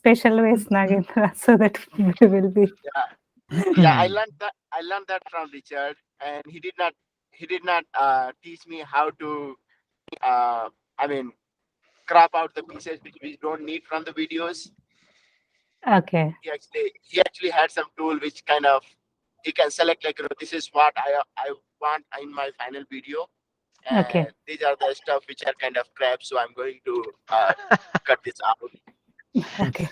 special ways, Nagendra, so that we will be. Yeah, I learned that from Richard, and he did not teach me how to I mean crop out the pieces which we don't need from the videos. Okay. He actually had some tool which kind of he can select, like, this is what I want in my final video, Okay. and these are the stuff which are kind of crap, so I'm going to cut this out. Okay.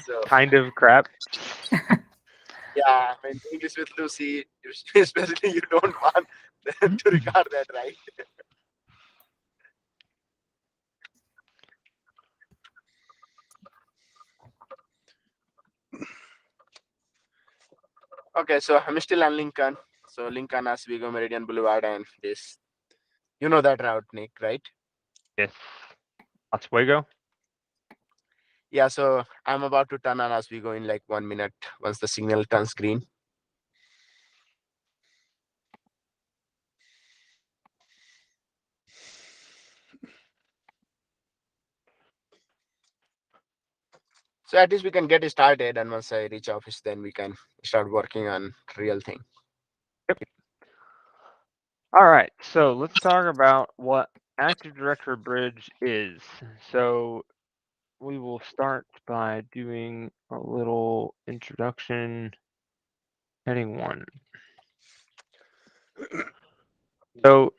So Kind of crap. yeah, when doing this with Lucy, especially you don't want to record that, right? Okay, so I'm still on Lincoln. So Lincoln, Oswego, Meridian Boulevard, and this. You know that route, Nick, right? Yes. Oswego. Yeah, so I'm about to turn on Oswego in like 1 minute once the signal turns green. So at least we can get started, and once I reach office, then we can start working on real thing. All right, so let's talk about what Active Directory Bridge is. So we will start by doing a little introduction. Heading 1. So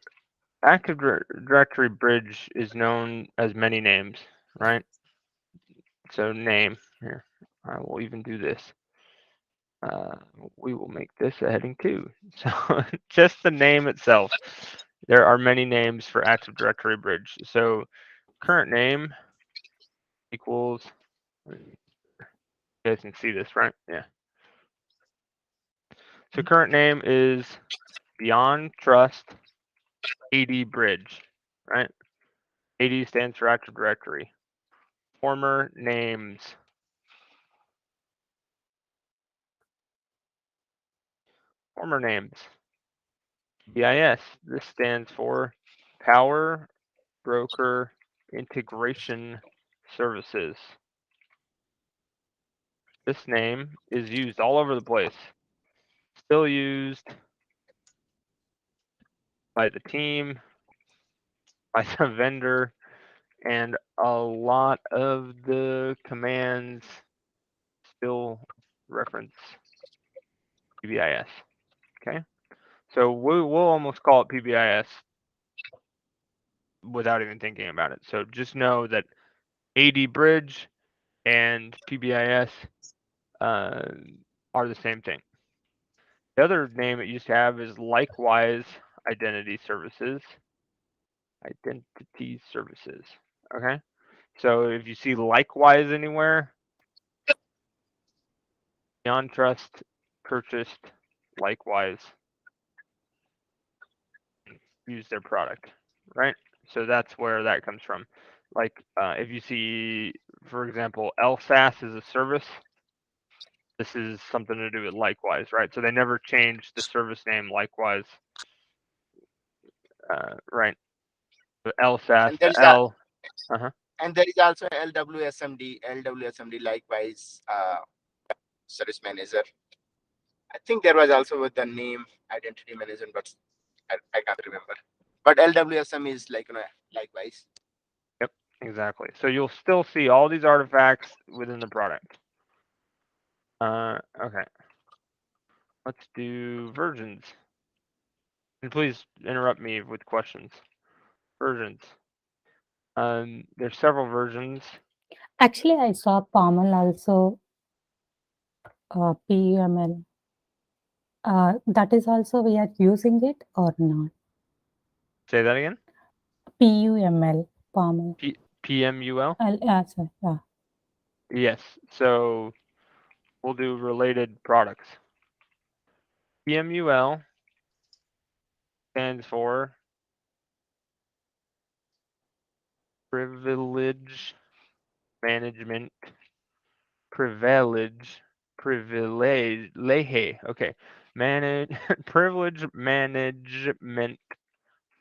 Active Directory Bridge is known as many names, right? So name here. I will even do this. We will make this a heading 2. So just the name itself. There are many names for Active Directory Bridge. So current name equals, you guys can see this, right? Yeah. So current name is Beyond Trust AD Bridge, right? AD stands for Active Directory. Former names. Former names. PIS. This stands for Power Broker Integration Services. This name is used all over the place. Still used by the team, by the vendor, and a lot of the commands still reference PBIS. Okay, so we'll almost call it PBIS without even thinking about it. So just know that AD Bridge and PBIS are the same thing. The other name it used to have is Likewise Identity Services. Identity Services. Okay, so if you see Likewise anywhere, Beyond Trust purchased Likewise, use their product, right? So that's where that comes from. Like if you see, for example, LSAS is a service, this is something to do with Likewise, right? So they never changed the service name Likewise, right? So LSAS, And there is the L. and there is also LWSMD likewise service manager. I think there was also with the name identity manager, but I can't remember. But LWSM is like, likewise. Yep, exactly. So you'll still see all these artifacts within the product. Okay. Let's do versions. And please interrupt me with questions. Versions. There's several versions. Actually, I saw Pamal also, PUML. That is also we are using it or not? Say that again. PUML, Pamal. PMUL? Yeah, sir, yeah. Yes. So we'll do related products. PMUL stands for Privilege Management. Privilege. Okay. Privilege management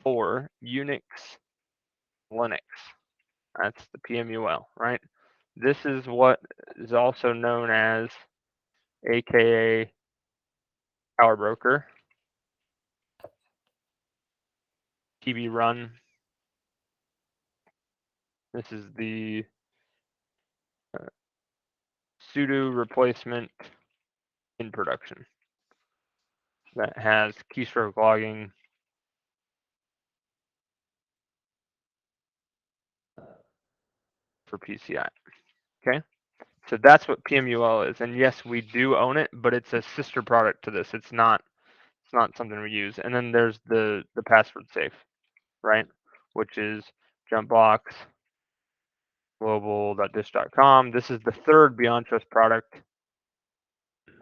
for Unix, Linux. That's the PMUL, right? This is what is also known as AKA Power Broker, TB Run. This is the pseudo replacement in production that has keystroke logging for PCI. Okay, so that's what PMUL is, and yes, we do own it, but it's a sister product to this. It's not something we use. And then there's the password safe, right? Which is jumpbox global.dish.com. This is the third Beyond Trust product.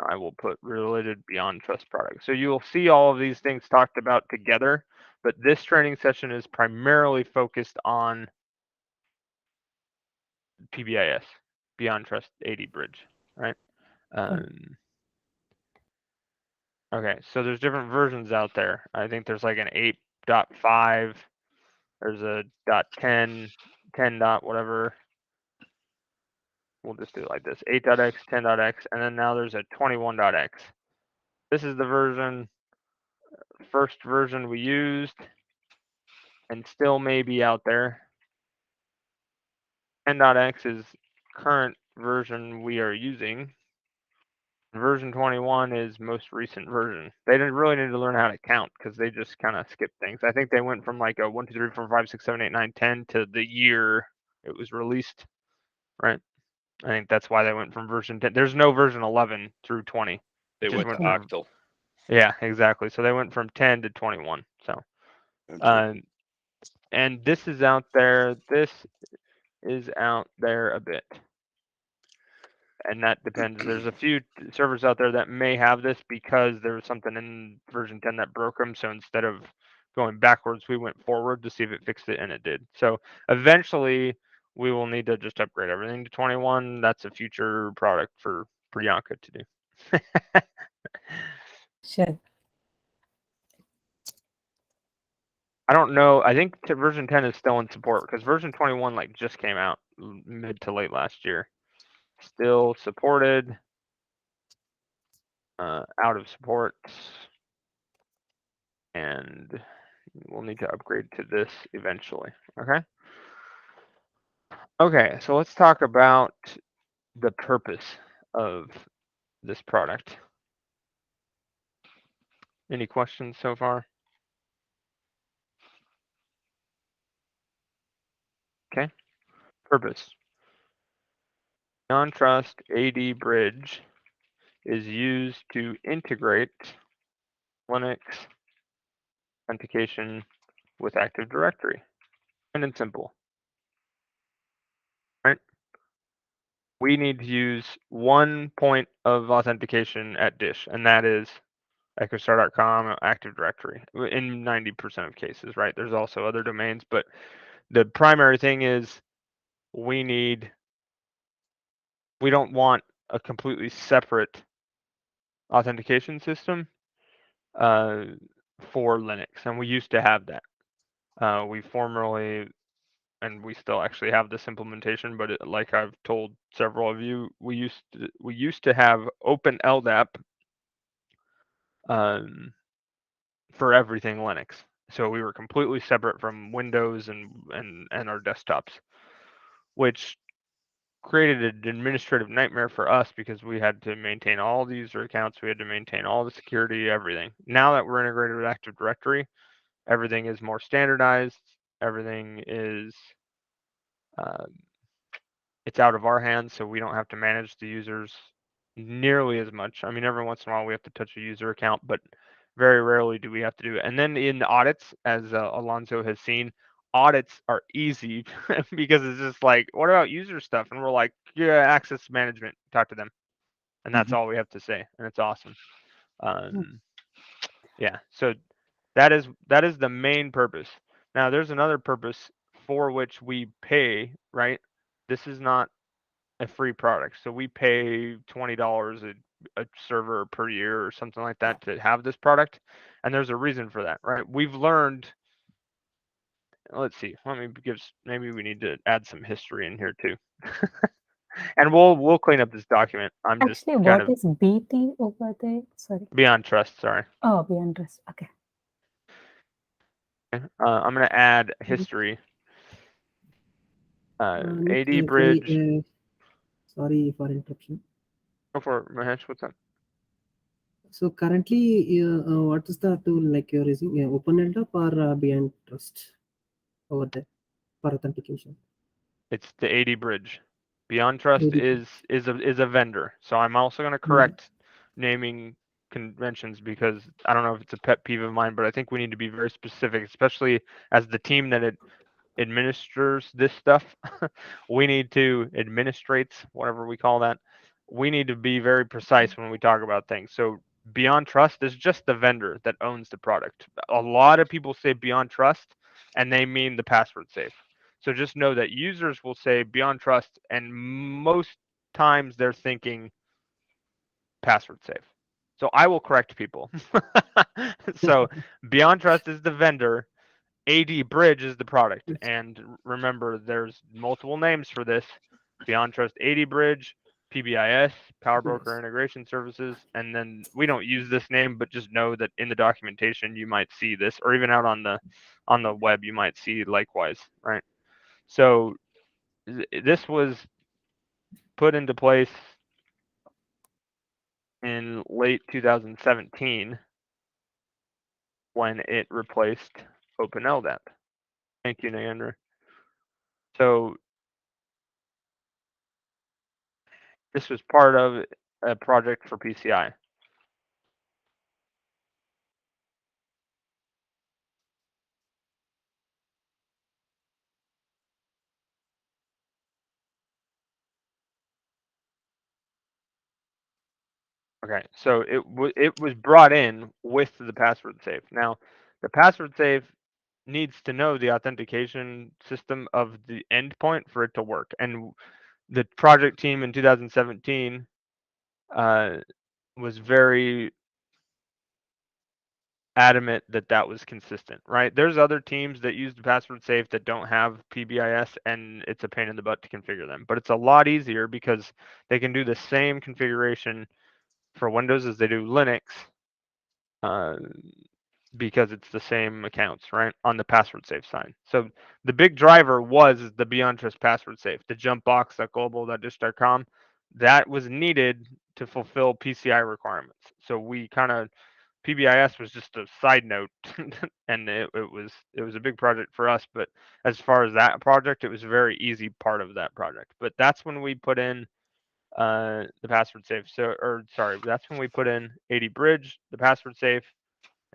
I will put related Beyond Trust products. So you will see all of these things talked about together, but this training session is primarily focused on PBIS, Beyond Trust 80 bridge, right? Okay, so there's different versions out there. I think there's like an 8.5, there's a .10, 10. Whatever. We'll just do it like this, 8.x, 10.x, and then now there's a 21.x. This is the version, first version we used, and still may be out there. 10.x is current version we are using. Version 21 is most recent version. They didn't really need to learn how to count because they just kind of skipped things. I think they went from like a 1, 2, 3, 4, 5, 6, 7, 8, 9, 10 to the year it was released, right? I think that's why they went from version 10. There's no version 11 through 20. They Just went to went octal. Yeah, exactly. So they went from 10 to 21. So, and this is out there. This is out there a bit. And that depends. There's a few servers out there that may have this because there was something in version 10 that broke them. So instead of going backwards, we went forward to see if it fixed it, and it did. So eventually, we will need to just upgrade everything to 21. That's a future product for Priyanka to do. Sure. I don't know. I think version 10 is still in support because version 21 like just came out mid to late last year. Still supported. Out of support, and we'll need to upgrade to this eventually. Okay. Okay, so let's talk about the purpose of this product. Any questions so far? Okay. Purpose. Non-trust AD bridge is used to integrate Linux authentication with Active Directory. And it's simple. Right? We need to use one point of authentication at dish, and that is echostar.com Active Directory in 90% of cases, right? There's also other domains, but the primary thing is we don't want a completely separate authentication system for Linux, and we used to have that. We formerly, and we still actually have this implementation, but like I've told several of you, we used to have Open LDAP for everything Linux. So we were completely separate from Windows and our desktops, which created an administrative nightmare for us because we had to maintain all the user accounts, we had to maintain all the security, everything. Now that we're integrated with Active Directory, everything is more standardized. Everything is it's out of our hands, so we don't have to manage the users nearly as much. I mean, every once in a while we have to touch a user account, but very rarely do we have to do it. And then in audits, as Alonso has seen, audits are easy because it's just like, what about user stuff? And we're like, yeah, access management, talk to them. And that's all we have to say. And it's awesome. Yeah, so that is the main purpose. Now there's another purpose for which we pay, right? This is not a free product. So we pay $20 a server per year or something like that to have this product. And there's a reason for that, right? We've learned, let's see, maybe we need to add some history in here too. And we'll clean up this document. I'm just Actually, kind what of is BT over there? Sorry. beyond trust. Sorry. Oh, beyond trust. Okay. I'm gonna add history. Nick, AD bridge. sorry for interruption. Go for it, Mahesh. What's up? So currently, what is the tool like you're using? OpenLDAP or Beyond Trust over there for authentication? It's the AD bridge. Beyond Trust AD. is a vendor. So I'm also going to correct naming conventions because I don't know if it's a pet peeve of mine, but I think we need to be very specific, especially as the team that administers this stuff. We need to administrates, whatever we call that. We need to be very precise when we talk about things. So Beyond Trust is just the vendor that owns the product. A lot of people say Beyond Trust and they mean the password safe. So just know that users will say Beyond Trust, and most times they're thinking password safe. So I will correct people. So Beyond Trust is the vendor. AD Bridge is the product. And remember, there's multiple names for this. Beyond Trust AD Bridge, PBIS, Power Broker Integration Services, and then we don't use this name, but just know that in the documentation you might see this, or even out on the web you might see likewise, right? So this was put into place in late 2017 when it replaced OpenLDAP. Thank you, Neandra. So this was part of a project for PCI. Okay, so it was brought in with the password safe. Now, the password safe needs to know the authentication system of the endpoint for it to work. And the project team in 2017 was very adamant that that was consistent, right? There's other teams that use the password safe that don't have PBIS, and it's a pain in the butt to configure them. But it's a lot easier because they can do the same configuration for Windows as they do Linux, because it's the same accounts, right, on the password safe side. So the big driver was the Beyond Trust password safe, the jumpbox.global.dish.com. That was needed to fulfill PCI requirements. So we kind of PBIS was just a side note, and it was a big project for us. But as far as that project, it was a very easy part of that project. But that's when we put in the password safe. That's when we put in AD Bridge, the password safe,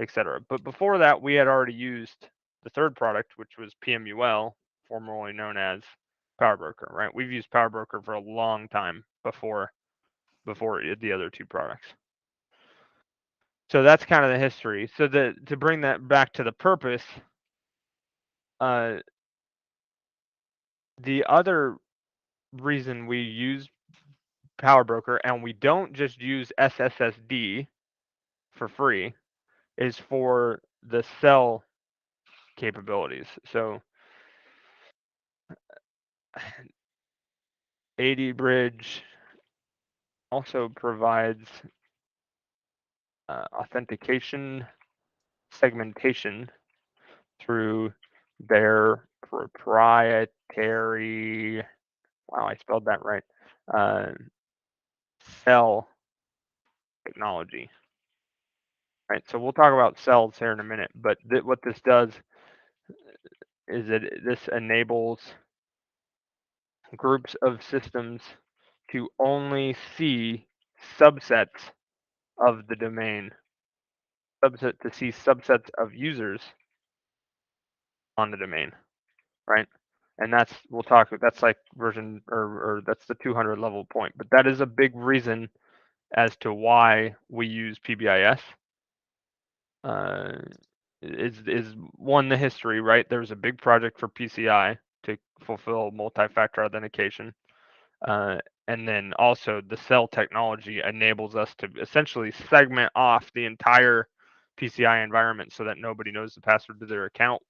etc. But before that, we had already used the third product, which was PMUL, formerly known as PowerBroker. Right? We've used PowerBroker for a long time before the other two products. So that's kind of the history. So to bring that back to the purpose, the other reason we use PowerBroker, and we don't just use SSSD for free, is for the cell capabilities. So AD Bridge also provides authentication segmentation through their proprietary, wow, I spelled that right, cell technology. Right, so we'll talk about cells here in a minute, but what this does is that this enables groups of systems to only see subsets of the domain, to see subsets of users on the domain, right? And that's like version or that's the 200 level point, but that is a big reason as to why we use PBIS. Is one, the history, right? There was a big project for PCI to fulfill multi-factor authentication. And then also the cell technology enables us to essentially segment off the entire PCI environment so that nobody knows the password to their account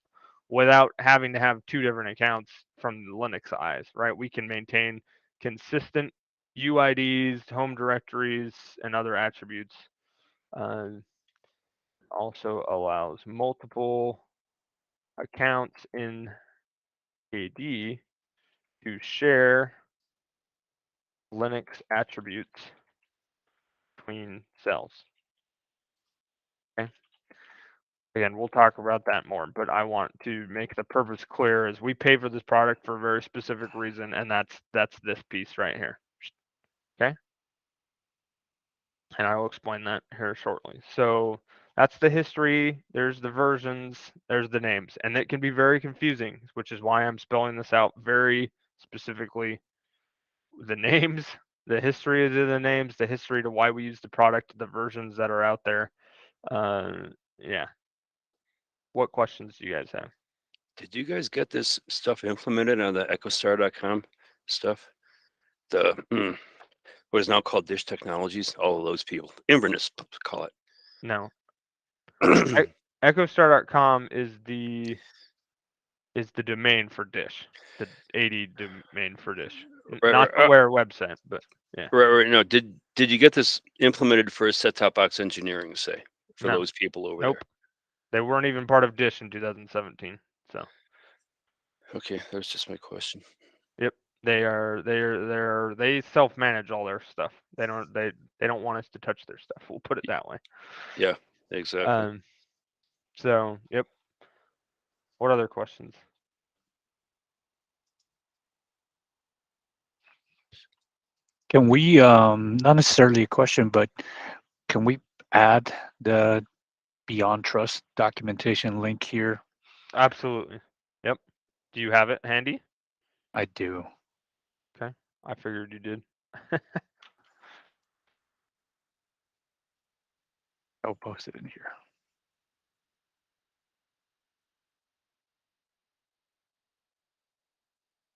without having to have two different accounts from the Linux eyes, right? We can maintain consistent UIDs, home directories, and other attributes. Also allows multiple accounts in AD to share Linux attributes between cells. Okay. Again, we'll talk about that more, but I want to make the purpose clear as we pay for this product for a very specific reason, and that's this piece right here. Okay. And I will explain that here shortly. So that's the history. There's the versions. There's the names. And it can be very confusing, which is why I'm spelling this out very specifically. The names, the history of the names, the history to why we use the product, the versions that are out there. Yeah. What questions do you guys have? Did you guys get this stuff implemented on the echostar.com stuff? The what is now called Dish Technologies, all of those people. Inverness, call it. No. Echostar.com is the domain for Dish, the AD domain for Dish, not the Where website, but yeah. Right. No, did you get this implemented for set-top box engineering, say, for No. those people over Nope. They weren't even part of Dish in 2017. So. there? Okay, that was just my question. Yep. They self-manage all their stuff. They don't want us to touch their stuff. We'll put it that way. Yeah, exactly. So, yep. What other questions? Can we, not necessarily a question, but can we add the Beyond Trust documentation link here? Absolutely. Yep. Do you have it handy? I do. Okay. I figured you did. I'll post it in here.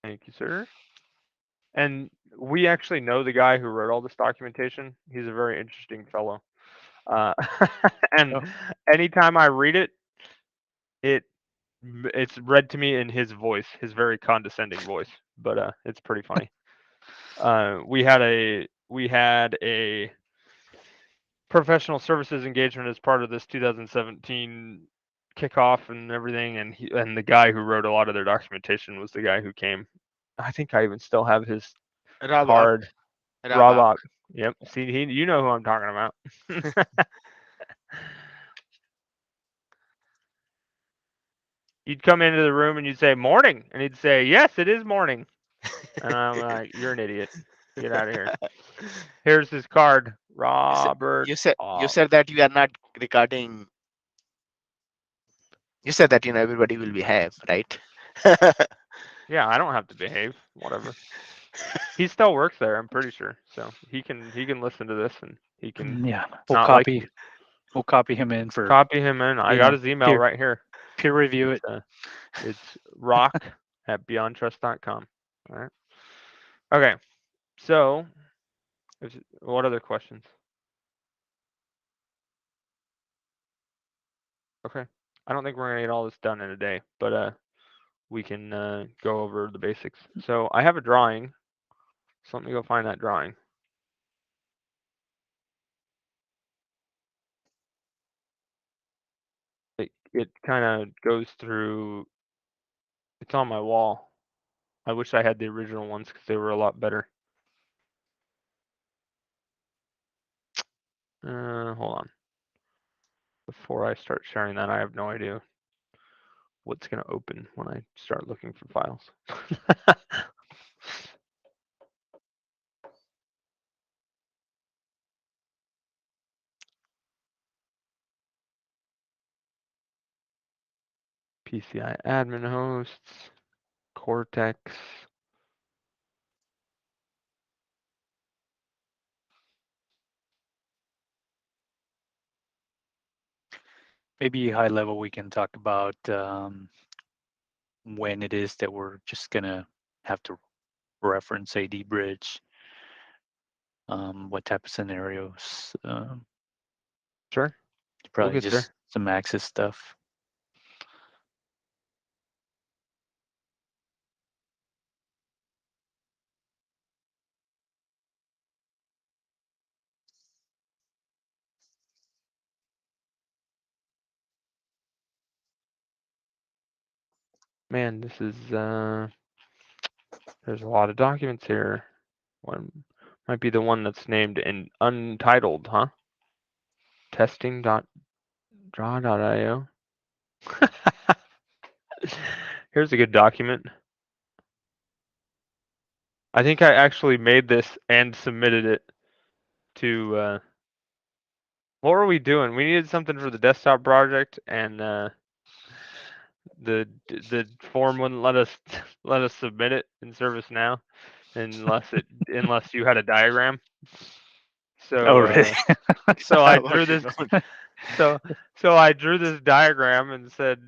Thank you, sir. And we actually know the guy who wrote all this documentation. He's a very interesting fellow. And anytime I read it, it's read to me in his voice, his very condescending voice. But it's pretty funny. We had a professional services engagement as part of this 2017 kickoff and everything, and the guy who wrote a lot of their documentation was the guy who came. I think I even still have his card. Rabak. Yep. See, you know who I'm talking about. You'd come into the room and you'd say morning, and he'd say, "Yes, it is morning." And I'm like, "You're an idiot. Get out of here." Here's his card, Robert. You said that you are not recording. You said that everybody will behave, right? Yeah, I don't have to behave. Whatever. He still works there, I'm pretty sure. So he can listen to this and he can. Yeah, we'll not copy. Like we'll copy him in for. Copy him in. I got his email right here. Peer review it. It's rock@beyondtrust.com. All right. Okay. So, what other questions? Okay. I don't think we're gonna get all this done in a day, but we can go over the basics. So I have a drawing. So let me go find that drawing. It kind of goes through. It's on my wall. I wish I had the original ones because they were a lot better. Hold on. Before I start sharing that, I have no idea what's going to open when I start looking for files. PCI admin hosts, Cortex. Maybe high level, we can talk about when it is that we're just gonna have to reference AD bridge. What type of scenarios? Sure. Probably just some access stuff. Man, this is there's a lot of documents here. One might be the one that's named in untitled, huh? Testing.draw.io. Here's a good document. I think I actually made this and submitted it to what were we doing? We needed something for the desktop project, and the form wouldn't let us submit it in ServiceNow unless you had a diagram. So Oh, really? so I What drew you this doing? so I drew this diagram and said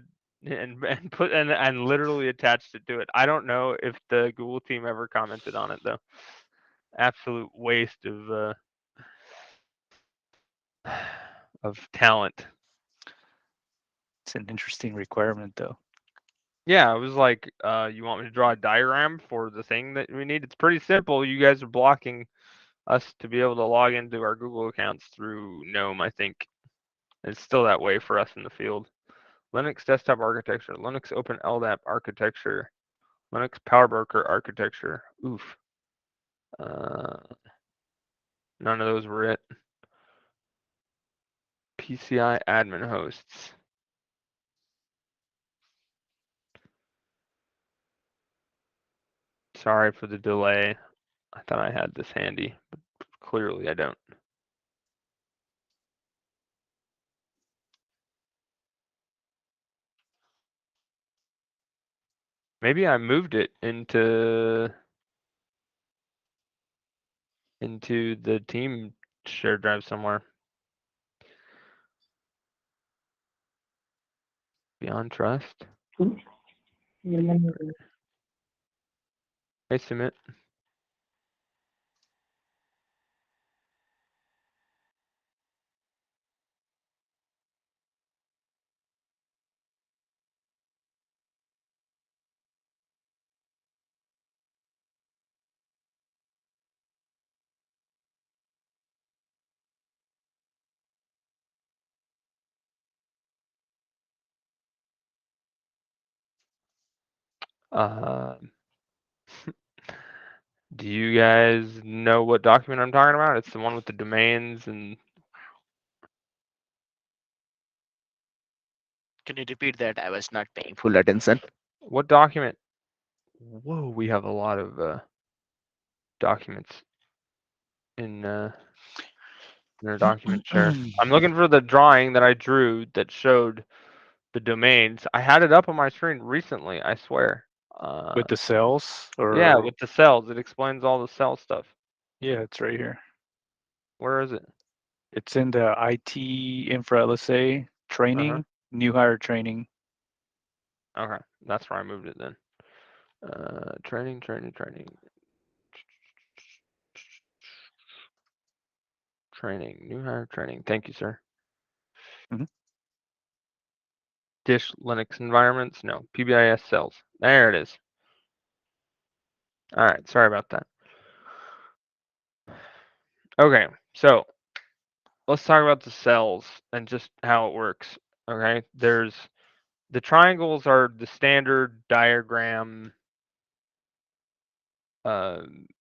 and put and literally attached it to it. I don't know if the Google team ever commented on it though. Absolute waste of talent. It's an interesting requirement, though. Yeah, it was like, you want me to draw a diagram for the thing that we need? It's pretty simple. You guys are blocking us to be able to log into our Google accounts through GNOME, I think. It's still that way for us in the field. Linux desktop architecture, Linux open LDAP architecture, Linux power broker architecture. Oof. None of those were it. PCI admin hosts. Sorry for the delay. I thought I had this handy, but clearly I don't. Maybe I moved it into the team shared drive somewhere. Beyond Trust. Hey, Sumit. Do you guys know what document I'm talking about? It's the one with the domains and. Can you repeat that? I was not paying full attention. What document? Whoa, we have a lot of documents in our document share. I'm looking for the drawing that I drew that showed the domains. I had it up on my screen recently, I swear. With the cells, or yeah, with the cells. It explains all the cell stuff. yeah, it's right here. Where is it? It's in the IT Infra LSA training, new hire training. Okay, that's where I moved it then. Training. Training, new hire training. Thank you, sir. Mhm. Dish Linux environments? No. PBIS cells. There it is. All right, sorry about that. Okay, so let's talk about the cells and just how it works. Okay, there's the triangles are the standard diagram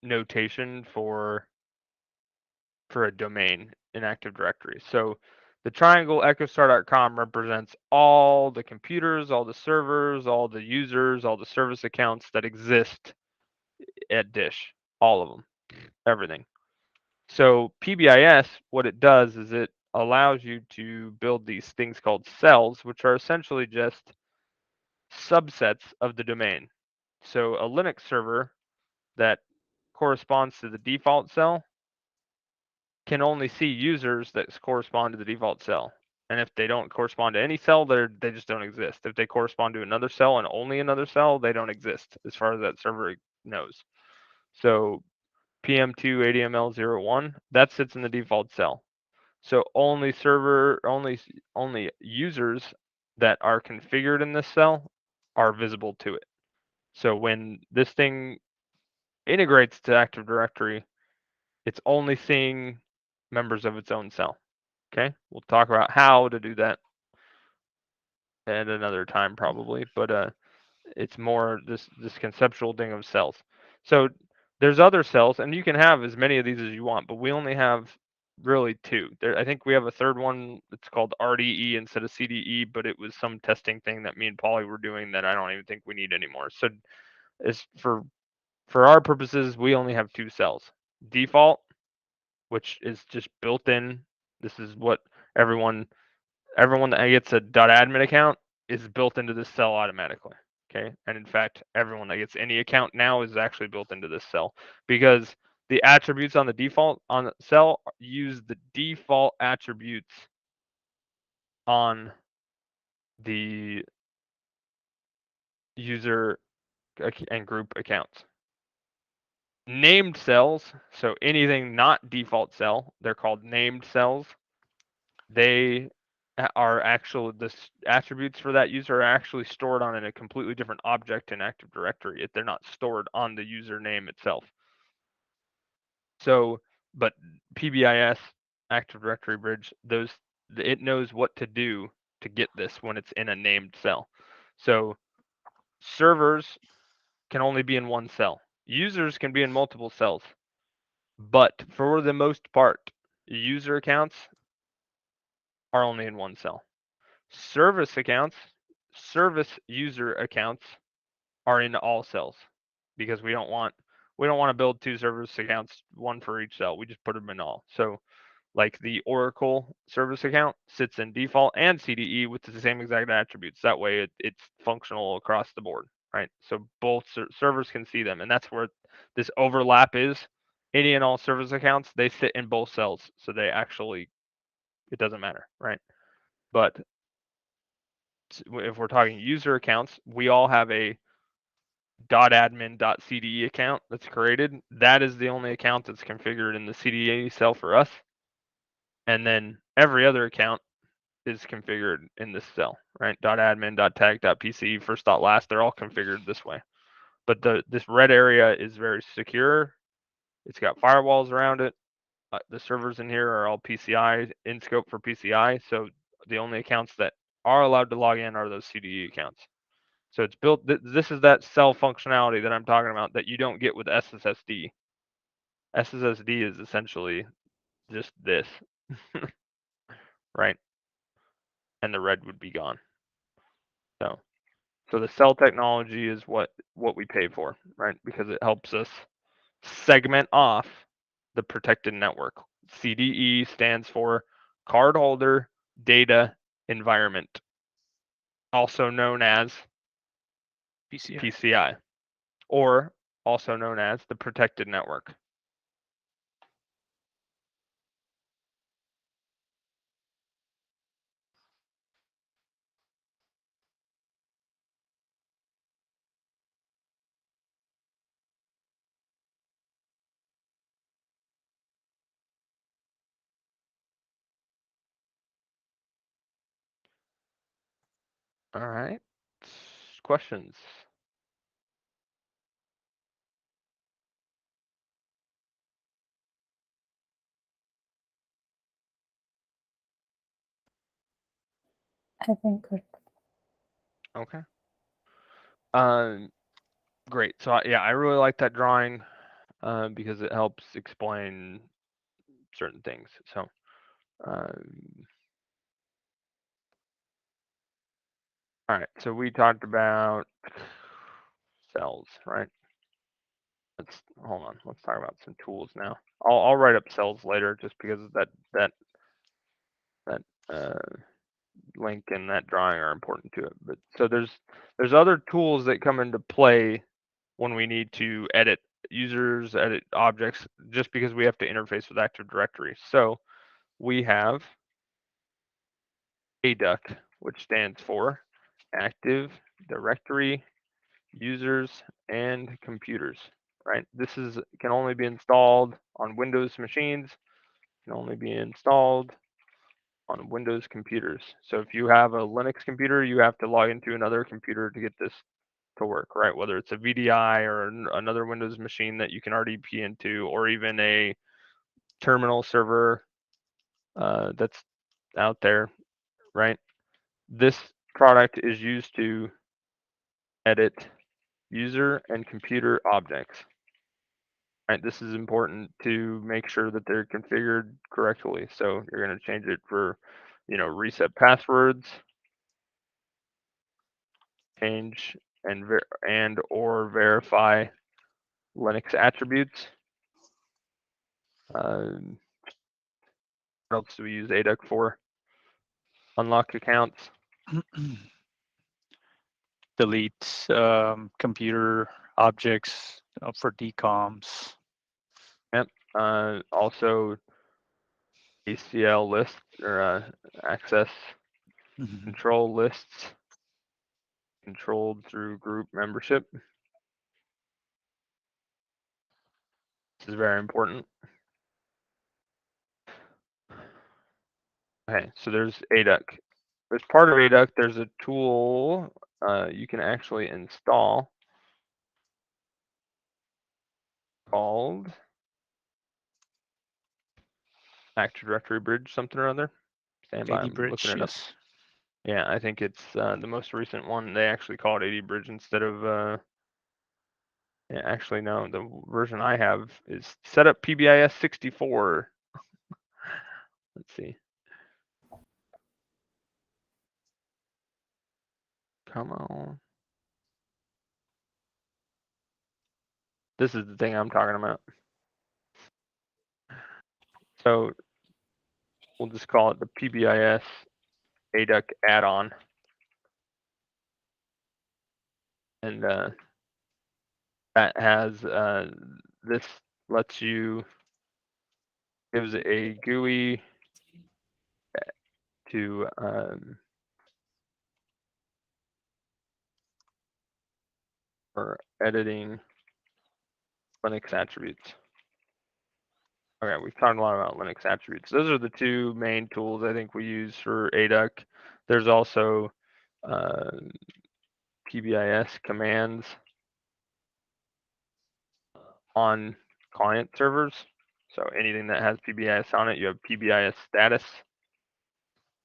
notation for a domain in Active Directory. So the triangle echostar.com represents all the computers, all the servers, all the users, all the service accounts that exist at Dish, all of them, everything. So PBIS, what it does is it allows you to build these things called cells, which are essentially just subsets of the domain. So a Linux server that corresponds to the default cell can only see users that correspond to the default cell. And if they don't correspond to any cell, they just don't exist. If they correspond to another cell and only another cell, they don't exist as far as that server knows. So PM2 ADML01, that sits in the default cell. So only users that are configured in this cell are visible to it. So when this thing integrates to Active Directory, it's only seeing members of its own cell. Okay, we'll talk about how to do that at another time probably, but It's more this conceptual thing of cells. So there's other cells, and you can have as many of these as you want, but we only have really two. I think we have a third one. It's called RDE instead of CDE, but it was some testing thing that me and Polly were doing that I don't even think we need anymore. So it's for our purposes, we only have two cells. Default, which is just built in. This is what everyone that gets a .admin account is built into this cell automatically. Okay, and in fact, everyone that gets any account now is actually built into this cell, because the attributes on the default on the cell use the default attributes on the user and group accounts. Named cells, so anything not default cell, they're called named cells. They are actual, the attributes for that user are actually stored on a completely different object in Active Directory. They're not stored on the username itself. So, but PBIS, Active Directory Bridge, it knows what to do to get this when it's in a named cell. So servers can only be in one cell. Users can be in multiple cells. But for the most part, user accounts are only in one cell. Service accounts, service user accounts are in all cells, because we don't want to build two service accounts, one for each cell. We just put them in all. So like the Oracle service account sits in default and CDE with the same exact attributes. That way it's functional across the board, right? So both servers can see them, and that's where this overlap is. Any and all service accounts, they sit in both cells, so it doesn't matter, right? But if we're talking user accounts, we all have a .admin.cde account that's created. That is the only account that's configured in the CDE cell for us. And then every other account is configured in this cell, right? .admin, .tag, .pc, first, .last, they're all configured this way. But this red area is very secure. It's got firewalls around it. The servers in here are all PCI, in scope for PCI. So the only accounts that are allowed to log in are those CDE accounts. So it's built, this is that cell functionality that I'm talking about that you don't get with SSSD. SSSD is essentially just this, right? And the red would be gone. So the cell technology is what we pay for, right? Because it helps us segment off the protected network. CDE stands for Cardholder Data Environment, also known as PCI, or also known as the protected network. All right. Questions? I think good. Okay. Great. So yeah, I really like that drawing because it helps explain certain things. So all right. So we talked about cells, right? Hold on. Let's talk about some tools now. I'll write up cells later just because of that link and that drawing are important to it. But so there's other tools that come into play when we need to edit users, edit objects, just because we have to interface with Active Directory. So we have ADUC, which stands for Active Directory Users and Computers, right? This can only be installed on Windows machines, can only be installed on Windows computers. So if you have a Linux computer, you have to log into another computer to get this to work, right? Whether it's a VDI or another Windows machine that you can RDP into, or even a terminal server that's out there, right? This product is used to edit user and computer objects. Right, this is important to make sure that they're configured correctly. So you're going to change it for, reset passwords, change and or verify Linux attributes. What else do we use ADUC for? Unlock accounts. Delete computer objects for DCOMs. Yep. Also ACL list or access control lists controlled through group membership. This is very important. Okay, so there's ADUC. As part of ADUC, there's a tool you can actually install called Active Directory Bridge, something or other. Stand by, I'm looking it up. Yes. Yeah, I think it's the most recent one. They actually call it AD Bridge instead of. Yeah, actually, no. The version I have is setup PBIS 64. Let's see. Come on. This is the thing I'm talking about. So we'll just call it the PBIS ADUC add-on. And that has, this lets you, gives a GUI to for editing Linux attributes. Okay, we've talked a lot about Linux attributes. Those are the two main tools I think we use for ADUC. There's also PBIS commands on client servers. So anything that has PBIS on it, you have PBIS status,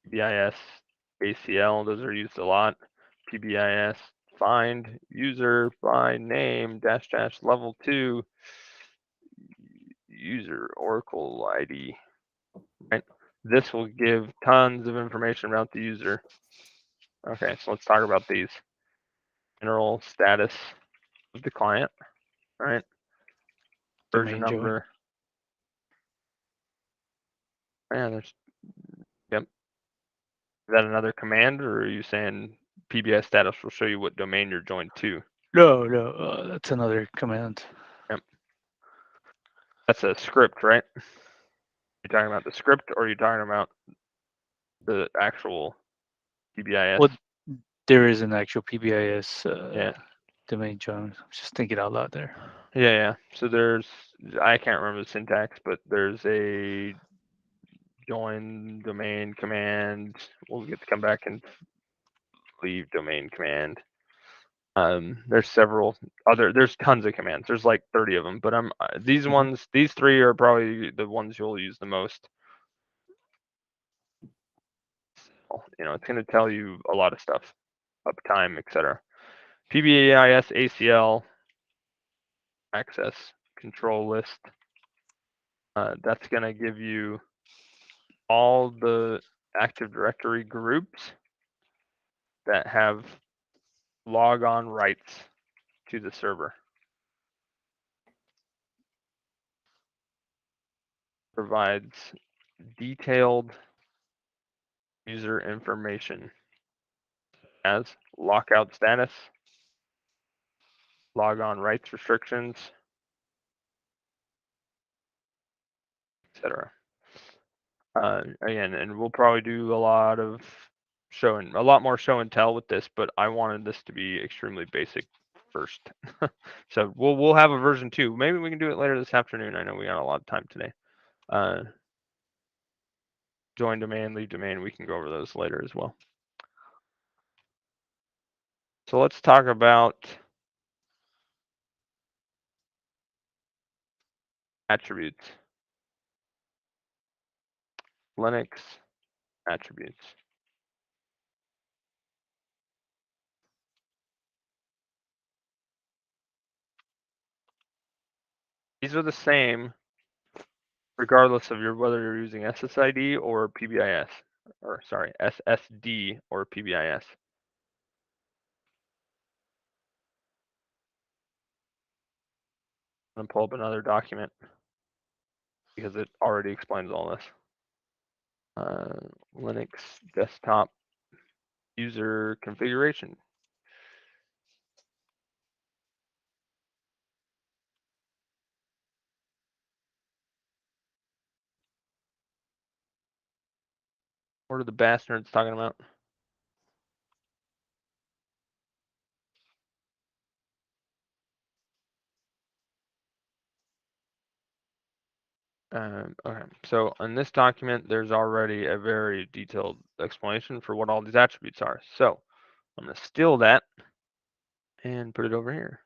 PBIS ACL, those are used a lot. PBIS find user by name -- level 2 user Oracle ID. Right? This will give tons of information about the user. Okay, so let's talk about these. General status of the client, right? Version Domain number. Man, there's, yep. Is that another command, or are you saying PBIS status will show you what domain you're joined to? No, that's another command. Yep. That's a script, right? You're talking about the script, or are you talking about the actual PBIS? Well, there is an actual PBIS yeah. domain, John. I'm just thinking out loud there. Yeah. So there's, I can't remember the syntax, but there's a join domain command. We'll get to come back and leave domain command. There's several other, there's tons of commands. There's like 30 of them, but these ones, these three are probably the ones you'll use the most. It's going to tell you a lot of stuff, uptime, etc. PBIS ACL access control list. That's going to give you all the Active Directory groups that have logon rights to the server. Provides detailed user information as lockout status, logon rights restrictions, etc. Again, and we'll probably do a lot more show and tell with this, but I wanted this to be extremely basic first. So we'll have a version 2. Maybe we can do it later this afternoon. I know we got a lot of time today. Join domain, leave domain, we can go over those later as well. So let's talk about attributes. Linux attributes. These are the same regardless of whether you're using SSID or PBIS, or sorry, SSD or PBIS. I'm gonna pull up another document because it already explains all this. Linux desktop user configuration. What are the bastards talking about? Okay, so in this document, there's already a very detailed explanation for what all these attributes are. So I'm going to steal that and put it over here.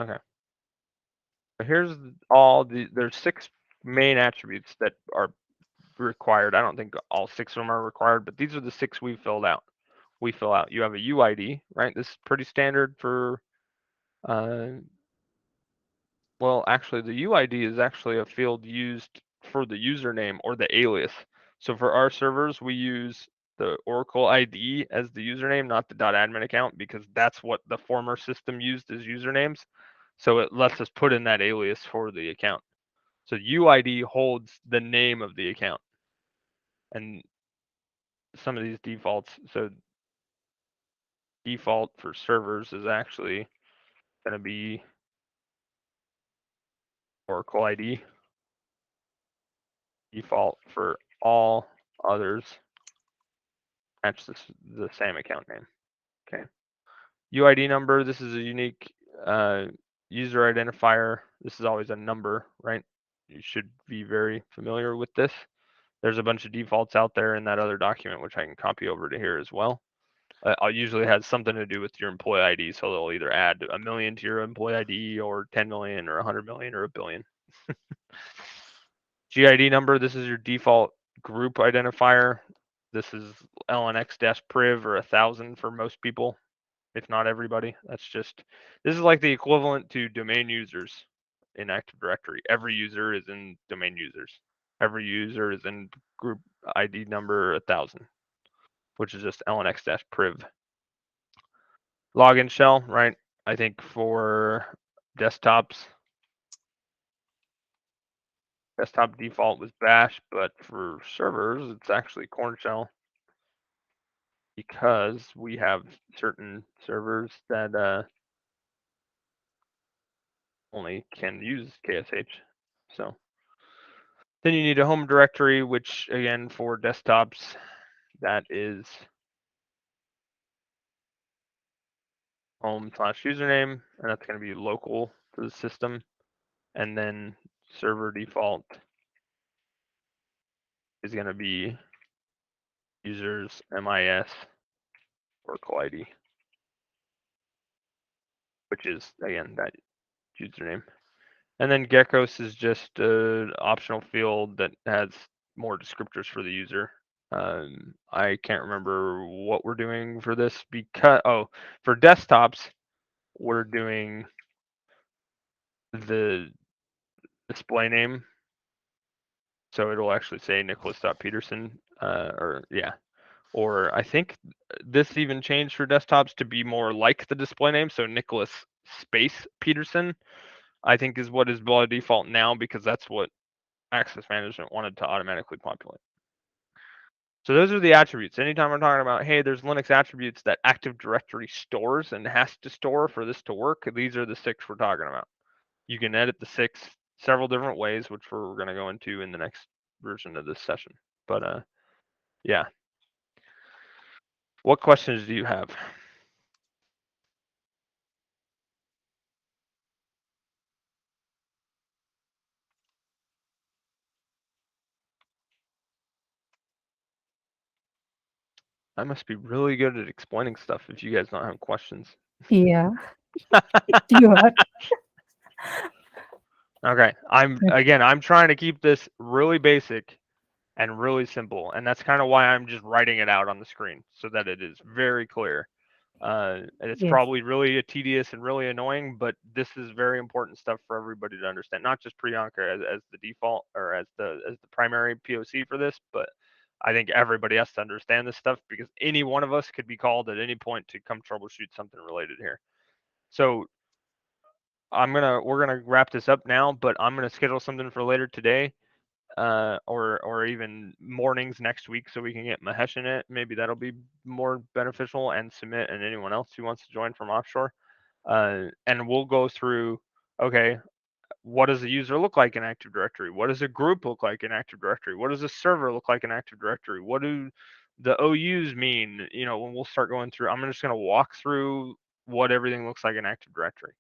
Okay. So here's all there's 6 main attributes that are required. I don't think all 6 of them are required, but these are the 6 we filled out. We fill out. You have a UID, right? This is pretty standard for well, actually, the UID is actually a field used for the username or the alias. So for our servers, we use the Oracle ID as the username, not the .admin account, because that's what the former system used as usernames. So it lets us put in that alias for the account. So UID holds the name of the account. And some of these defaults, so default for servers is actually going to be Oracle ID. Default for all others, match the same account name. Okay. UID number, this is a unique user identifier. This is always a number, right? You should be very familiar with this. There's a bunch of defaults out there in that other document, which I can copy over to here as well. Usually has something to do with your employee ID. So they'll either add 1 million to your employee ID or 10 million or 100 million or a billion. GID number, this is your default group identifier. This is LNX-priv or 1000 for most people, if not everybody. That's just, this is like the equivalent to domain users in Active Directory. Every user is in domain users. Every user is in group ID number 1000, which is just LNX-priv. Login shell, right? I think for desktops, desktop default was bash, but for servers, it's actually Corn shell, because we have certain servers that only can use KSH. So then you need a home directory, which again for desktops, that is home/username, and that's going to be local to the system. And then server default is going to be users MIS Oracle ID, which is again that username. And then Geckos is just an optional field that has more descriptors for the user. I can't remember what we're doing for this because, for desktops, we're doing the display name. So it'll actually say Nicholas.Peterson, or I think this even changed for desktops to be more like the display name. So Nicholas space Peterson, I think is what is by default now, because that's what access management wanted to automatically populate. So those are the attributes. Anytime we're talking about, hey, there's Linux attributes that Active Directory stores and has to store for this to work, these are the 6 we're talking about. You can edit the 6 several different ways, which we're going to go into in the next version of this session. But yeah. What questions do you have? I must be really good at explaining stuff if you guys don't have questions. Yeah. You are. Okay. I'm trying to keep this really basic and really simple. And that's kind of why I'm just writing it out on the screen so that it is very clear. And it's Yes. probably really tedious and really annoying, but this is very important stuff for everybody to understand. Not just Priyanka as the default or as the primary POC for this, but I think everybody has to understand this stuff because any one of us could be called at any point to come troubleshoot something related here. So we're gonna wrap this up now, but I'm gonna schedule something for later today, or even mornings next week, so we can get Mahesh in it. Maybe that'll be more beneficial, and Sumit and anyone else who wants to join from offshore. And we'll go through. Okay, what does a user look like in Active Directory? What does a group look like in Active Directory? What does a server look like in Active Directory? What do the OUs mean? When we'll start going through, I'm just going to walk through what everything looks like in Active Directory.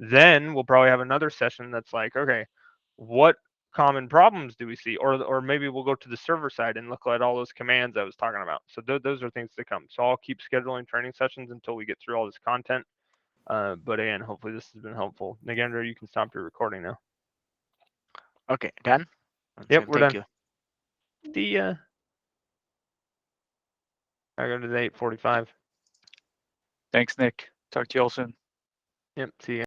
Then we'll probably have another session that's like, okay, what common problems do we see? Or maybe we'll go to the server side and look at all those commands I was talking about. So those are things to come. So I'll keep scheduling training sessions until we get through all this content. But again, hopefully this has been helpful. Nagendra, you can stop your recording now. Okay, done? Yep, So we're thank done. you. See ya. I go to the 8:45. Thanks, Nick. Talk to you all soon. Yep, see ya.